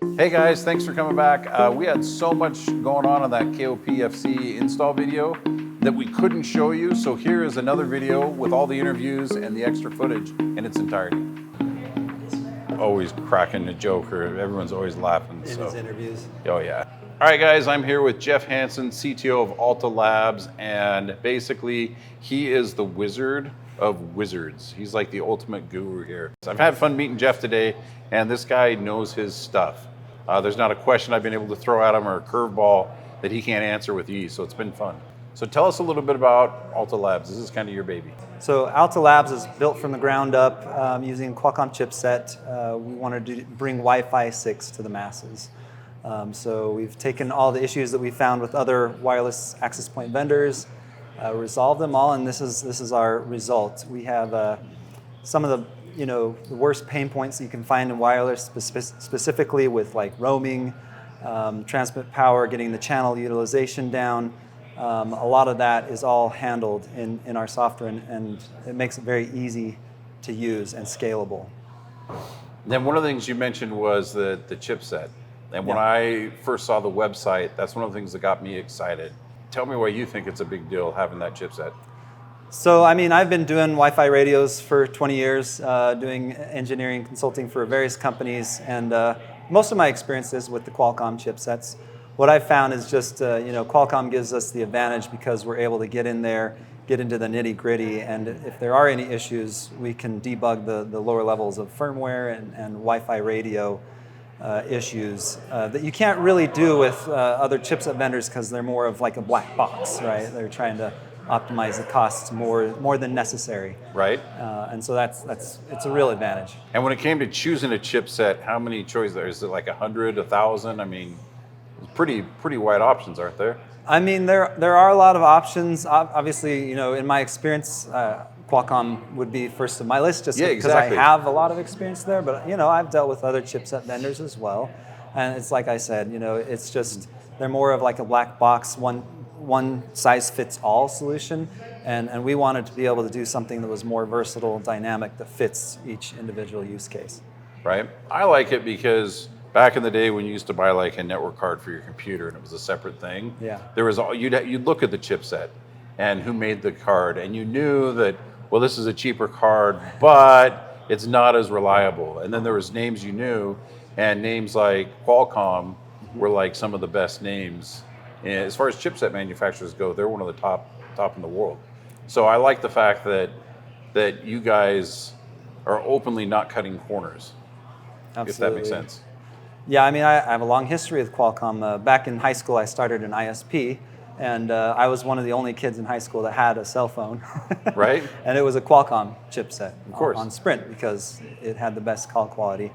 Hey guys, thanks for coming back. We had so much going on that KOPFC install video that we couldn't show you, so here is another video with all the interviews and the extra footage in its entirety. Always cracking a joke, or everyone's always laughing. In his interviews. Oh yeah. All right guys, I'm here with Jeff Hansen, CTO of Alta Labs, and basically he is the wizard of wizards. He's like the ultimate guru here. So I've had fun meeting Jeff today, and this guy knows his stuff. There's not a question I've been able to throw at him or a curveball that he can't answer with ease, so it's been fun. So tell us a little bit about Alta Labs. This is kind of your baby. So Alta Labs is built from the ground up using Qualcomm chipset. We wanted to bring Wi-Fi 6 to the masses. So we've taken all the issues that we found with other wireless access point vendors, resolved them all, and this is our result. We have some of the the worst pain points that you can find in wireless, specifically with like roaming, transmit power, getting the channel utilization down. A lot of that is all handled in our software, and it makes it very easy to use and scalable. Then one of the things you mentioned was the chipset. And when I first saw the website, that's one of the things that got me excited. Tell me why you think it's a big deal having that chipset. So, I mean, I've been doing Wi-Fi radios for 20 years, doing engineering consulting for various companies, and most of my experience is with the Qualcomm chipsets. What I've found is just, Qualcomm gives us the advantage because we're able to get in there, get into the nitty-gritty, and if there are any issues, we can debug the lower levels of firmware and Wi-Fi radio issues that you can't really do with other chipset vendors because they're more of like a black box, right? They're trying to optimize the costs more than necessary. Right. And so it's a real advantage. And when it came to choosing a chipset, how many choices there? Is it like 100, 1,000? I mean, pretty wide options, aren't there? I mean, there are a lot of options. Obviously, in my experience, Qualcomm would be first on my list just because I have a lot of experience there. But I've dealt with other chipset vendors as well, and it's like I said, it's just they're more of like a black box, one size fits all solution, and we wanted to be able to do something that was more versatile, dynamic, that fits each individual use case. Right. I like it because back in the day when you used to buy like a network card for your computer and it was a separate thing, there was you'd look at the chipset and who made the card, and you knew that, well, this is a cheaper card, but it's not as reliable. And then there was names you knew, and names like Qualcomm were like some of the best names. And as far as chipset manufacturers go, they're one of the top in the world. So I like the fact that you guys are openly not cutting corners. Absolutely. If that makes sense. Yeah, I mean, I have a long history with Qualcomm. Back in high school, I started an ISP, and I was one of the only kids in high school that had a cell phone. Right. And it was a Qualcomm chipset, of course, on Sprint because it had the best call quality.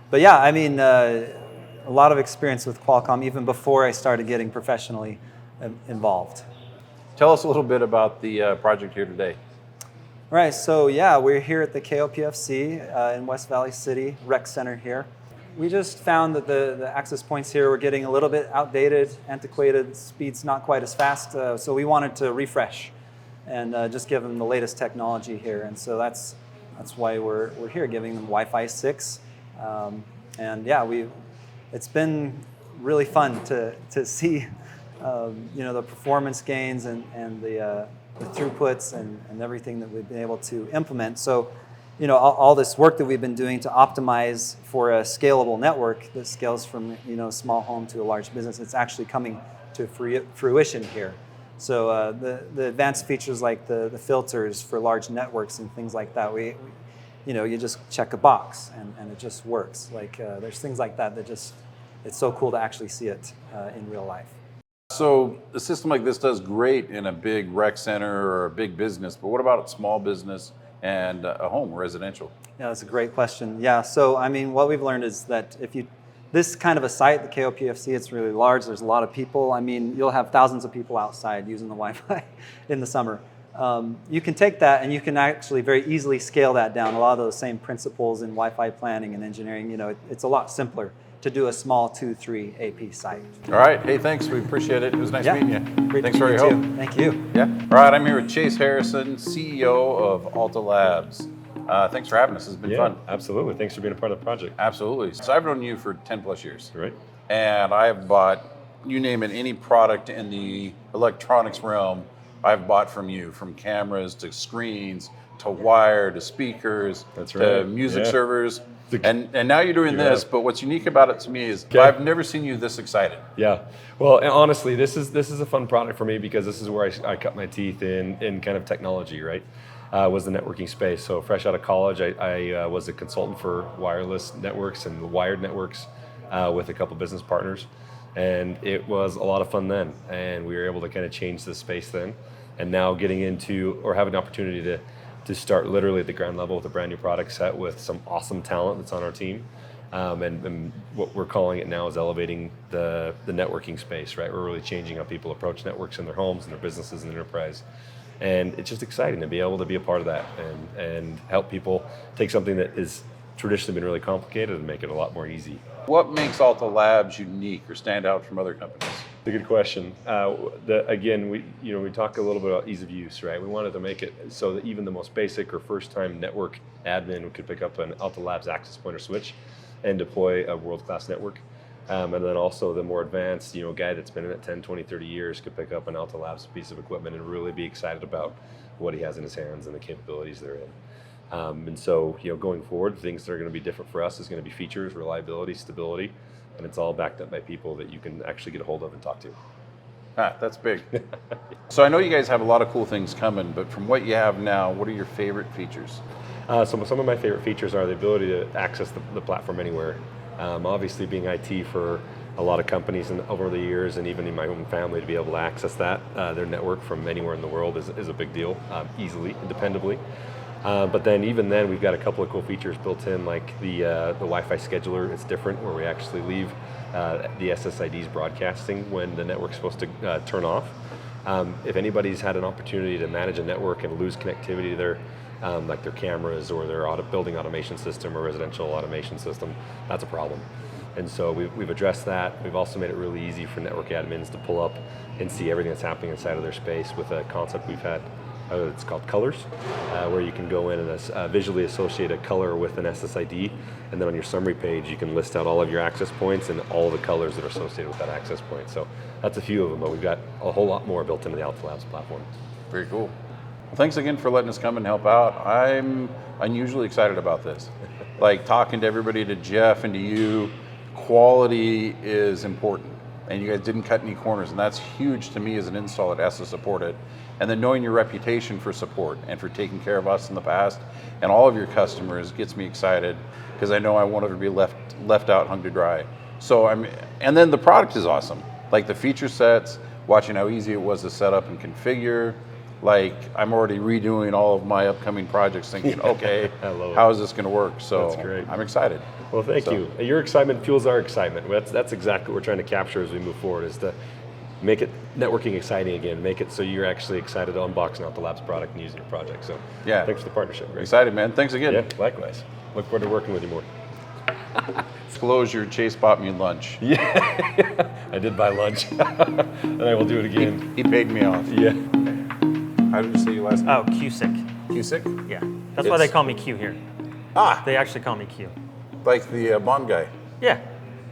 But yeah, I mean, a lot of experience with Qualcomm even before I started getting professionally involved. Tell us a little bit about the project here today. Right, so yeah, we're here at the KOPFC in West Valley City, Rec Center here. We just found that the access points here were getting a little bit outdated, antiquated, speeds not quite as fast, so we wanted to refresh and just give them the latest technology here. And so that's why we're here, giving them Wi-Fi 6. And yeah, it's been really fun to see the performance gains and the throughputs and everything that we've been able to implement. So all this work that we've been doing to optimize for a scalable network that scales from small home to a large business, it's actually coming to fruition here. So the advanced features like the filters for large networks and things like that, you just check a box and it just works. Like there's things like that it's so cool to actually see it in real life. So a system like this does great in a big rec center or a big business, but what about a small business and a home, residential? Yeah, that's a great question. Yeah, so I mean, what we've learned is that this kind of a site, the KOPFC, it's really large. There's a lot of people. I mean, you'll have thousands of people outside using the Wi-Fi in the summer. You can take that and you can actually very easily scale that down. A lot of those same principles in Wi-Fi planning and engineering, it's a lot simpler to do a small 2-3 AP site. All right. Hey, thanks. We appreciate it. It was nice meeting you. Great thanks for your help. Thank you. Yeah. All right. I'm here with Chase Harrison, CEO of Alta Labs. Thanks for having us. It's been fun. Absolutely. Thanks for being a part of the project. Absolutely. So I've known you for 10 plus years. Right. And I've bought, you name it, any product in the electronics realm, I've bought from you, from cameras to screens to wire to speakers to music servers. And now you're doing this, but what's unique about it to me is I've never seen you this excited. Yeah. Well, and honestly, this is a fun product for me because this is where I cut my teeth in kind of technology, right? Was the networking space. So fresh out of college, I was a consultant for wireless networks and wired networks with a couple business partners. And it was a lot of fun then. And we were able to kind of change the space then. And now getting into, or having an opportunity to start literally at the ground level with a brand new product set with some awesome talent that's on our team. And what we're calling it now is elevating the networking space, right? We're really changing how people approach networks in their homes and their businesses and enterprise. And it's just exciting to be able to be a part of that and help people take something that has traditionally been really complicated and make it a lot more easy. What makes Alta Labs unique or stand out from other companies? It's a good question. Again, we talk a little bit about ease of use, right? We wanted to make it so that even the most basic or first-time network admin could pick up an Alta Labs access point or switch and deploy a world-class network. And then also the more advanced, guy that's been in it 10, 20, 30 years could pick up an Alta Labs piece of equipment and really be excited about what he has in his hands and the capabilities they're in. And so, going forward, things that are going to be different for us is going to be features, reliability, stability, and it's all backed up by people that you can actually get a hold of and talk to. That's big. So I know you guys have a lot of cool things coming, but from what you have now, what are your favorite features? Some of my favorite features are the ability to access the platform anywhere. Obviously, being IT for a lot of companies and over the years, and even in my own family, to be able to access their network from anywhere in the world is a big deal, easily and dependably. But then even then, we've got a couple of cool features built in, like the Wi-Fi scheduler. It's different, where we actually leave the SSIDs broadcasting when the network's supposed to turn off. If anybody's had an opportunity to manage a network and lose connectivity to their like their cameras or their building automation system or residential automation system, that's a problem. And so we've addressed that. We've also made it really easy for network admins to pull up and see everything that's happening inside of their space with a concept we've had. It's called Colors, where you can go in and visually associate a color with an SSID, and then on your summary page you can list out all of your access points and all the colors that are associated with that access point. So that's a few of them, but we've got a whole lot more built into the Alta Labs platform. Very cool. Well, thanks again for letting us come and help out. I'm unusually excited about this. Like talking to everybody, to Jeff and to you, quality is important. And you guys didn't cut any corners, and that's huge to me as an installer that has to support it. And then knowing your reputation for support and for taking care of us in the past and all of your customers gets me excited, because I know I won't ever be left out hung to dry. So and then the product is awesome. Like the feature sets, watching how easy it was to set up and configure. Like I'm already redoing all of my upcoming projects thinking, okay, how is this gonna work? So that's great. I'm excited. Well, thank you. Your excitement fuels our excitement. That's exactly what we're trying to capture as we move forward, is to make it networking exciting again, make it so you're actually excited to unbox an Alta Labs product and use it in your project. So yeah, thanks for the partnership. Greg. Excited, man. Thanks again. Yeah, likewise. Look forward to working with you more. Disclosure, Chase bought me lunch. Yeah, I did buy lunch. And I will do it again. He paid me off. Yeah. How did you say your last name? Oh, Cusick. Cusick? Yeah, that's why they call me Q here. Ah, They actually call me Q. like the Bond guy. Yeah,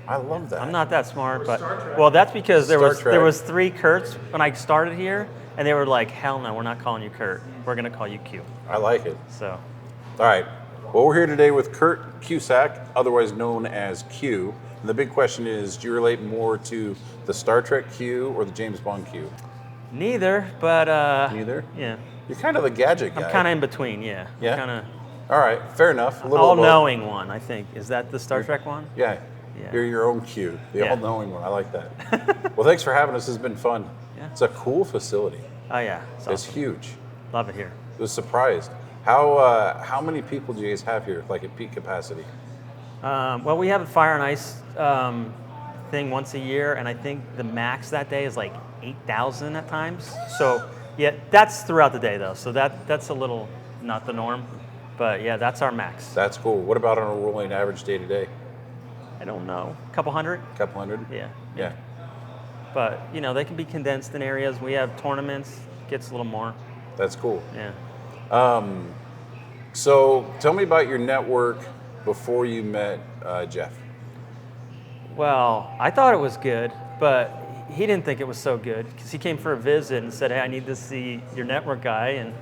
I love that. I'm not that smart, but well, that's because there was 3 Kurts when I started here, and they were like, "Hell no, we're not calling you Kurt. We're gonna call you Q." I like it. So, All right. Well, we're here today with Kurt Cusack, otherwise known as Q. And the big question is, do you relate more to the Star Trek Q or the James Bond Q? neither, but Neither? yeah, You're kind of the gadget guy. I'm kind of in between. Yeah, Yeah? kind of All right, fair enough. A little above. all-knowing one. I think is that the Star Trek one? Yeah. Yeah. You're your own Q, the Yeah. all-knowing one. I like that. Well, thanks for having us. This has been fun. Yeah. It's a cool facility. Oh yeah, it's awesome. It's huge. Love it here. I was surprised. How many people do you guys have here, like at peak capacity? Well, we have a fire and ice thing once a year, and I think the max that day is like 8,000 at times. So yeah, that's throughout the day though. So that's a little not the norm, but yeah, that's our max. That's cool. What about on a rolling average day to day? I don't know, a couple hundred. Couple hundred? Yeah. Yeah. But you know, they can be condensed in areas. We have tournaments, gets a little more. That's cool. Yeah. So tell me about your network before you met Jeff. Well, I thought it was good, but he didn't think it was so good because he came for a visit and said, hey, I need to see your network guy. And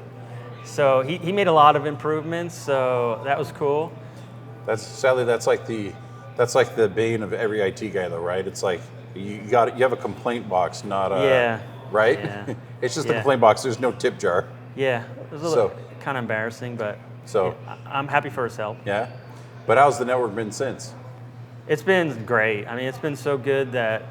so he made a lot of improvements, so that was cool. Sadly, that's like the bane of every IT guy though, right? It's like you have a complaint box, not a right? Yeah. It's just a complaint box. There's no tip jar. Yeah, it was a little kind of embarrassing, but I'm happy for his help. Yeah. But how's the network been since? It's been great. I mean, it's been so good that,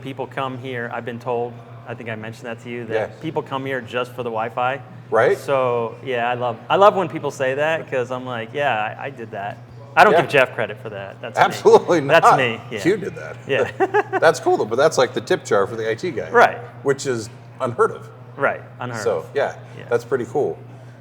people come here. I've been told, I think I mentioned that to you, that people come here just for the Wi-Fi. Right. So, yeah, I love when people say that because I'm like, yeah, I did that. I don't give Jeff credit for that. That's absolutely me. not. That's me. Yeah. You did that. Yeah. That's cool though, but that's like the tip jar for the IT guy. Right. Which is unheard of. Right. Unheard of. So, that's pretty cool.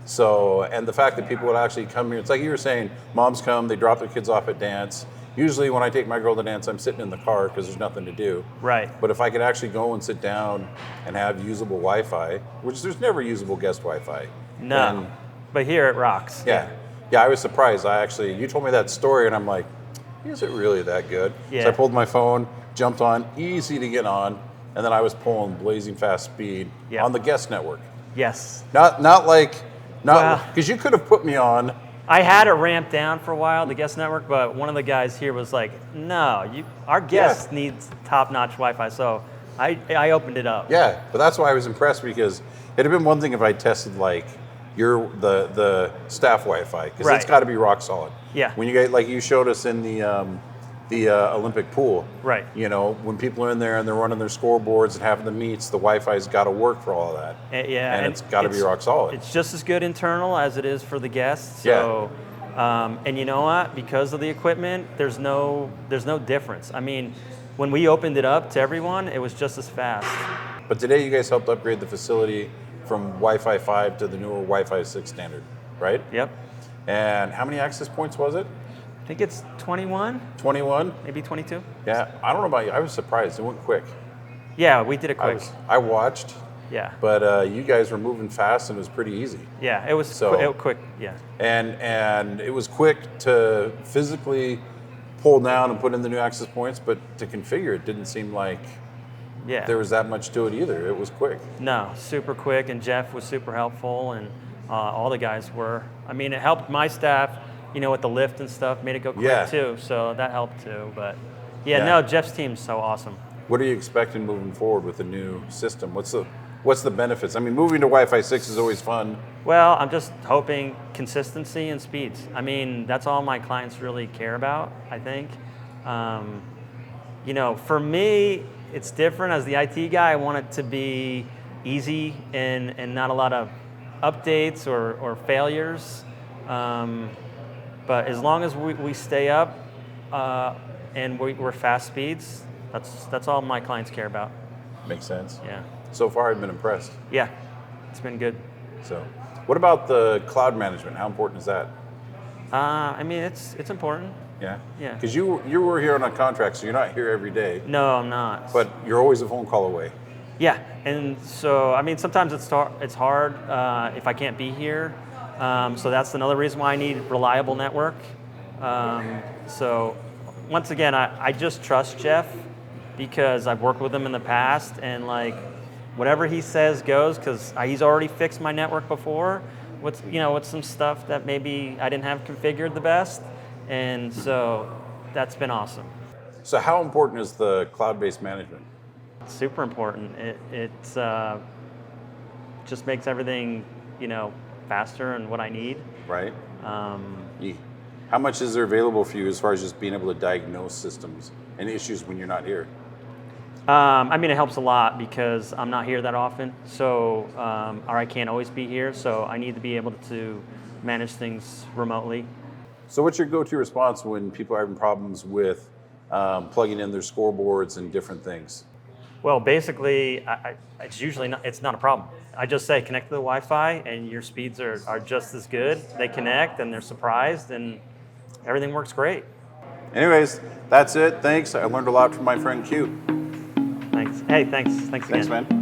So, and the fact that people would actually come here, it's like you were saying, moms come, they drop their kids off at dance. Usually when I take my girl to dance, I'm sitting in the car because there's nothing to do. Right. But if I could actually go and sit down and have usable Wi-Fi, which there's never usable guest Wi-Fi. No, but here it rocks. Yeah, I was surprised. You told me that story and I'm like, is it really that good? Yeah. So I pulled my phone, jumped on, easy to get on, and then I was pulling blazing fast speed on the guest network. Yes. Not because you could have put me on. I had it ramped down for a while, the guest network, but one of the guys here was like, no, our guests need top-notch Wi-Fi, so I opened it up. Yeah, but that's why I was impressed because it'd have been one thing if I tested like the staff Wi-Fi because it's got to be rock solid. Yeah. When you get like you showed us in the Olympic pool. Right. When people are in there and they're running their scoreboards and having the meets, the Wi-Fi's got to work for all of that. And it's got to be rock solid. It's just as good internal as it is for the guests. So, and you know what? Because of the equipment, there's no difference. I mean, when we opened it up to everyone, it was just as fast. But today you guys helped upgrade the facility from Wi-Fi 5 to the newer Wi-Fi 6 standard, right? Yep. And how many access points was it? I think it's 21. 21? Maybe 22. Yeah, I don't know about you. I was surprised. It went quick. Yeah, we did it quick. I watched. Yeah. But you guys were moving fast and it was pretty easy. Yeah, it was quick. Yeah. And it was quick to physically pull down and put in the new access points, but to configure it didn't seem like there was that much to it either. It was quick. No, super quick, and Jeff was super helpful, and all the guys were. I mean, it helped my staff, with the lift and stuff, made it go quick too, so that helped too. But no, Jeff's team's so awesome. What are you expecting moving forward with the new system? What's the benefits? I mean, moving to Wi-Fi 6 is always fun. Well, I'm just hoping consistency and speeds. I mean, that's all my clients really care about, I think. For me, it's different. As the IT guy, I want it to be easy and not a lot of updates or failures. But as long as we stay up and we're fast speeds, that's all my clients care about. Makes sense. Yeah. So far, I've been impressed. Yeah, it's been good. So, what about the cloud management? How important is that? I mean, it's important. Yeah. Yeah. Because you were here on a contract, so you're not here every day. No, I'm not. But you're always a phone call away. Yeah, and so I mean, sometimes it's hard if I can't be here. So that's another reason why I need reliable network. So once again, I just trust Jeff because I've worked with him in the past, and like whatever he says goes because he's already fixed my network before. With some stuff that maybe I didn't have configured the best, and so that's been awesome. So how important is the cloud-based management? It's super important. It just makes everything faster and what I need. Right. How much is there available for you as far as just being able to diagnose systems and issues when you're not here? I mean, it helps a lot because I'm not here that often, so or I can't always be here, so I need to be able to manage things remotely. So what's your go-to response when people are having problems with plugging in their scoreboards and different things? Well, basically, it's usually not a problem. I just say connect to the Wi-Fi and your speeds are just as good. They connect and they're surprised and everything works great. Anyways, that's it. Thanks. I learned a lot from my friend Q. Thanks. Hey, thanks. Thanks again. Thanks, man.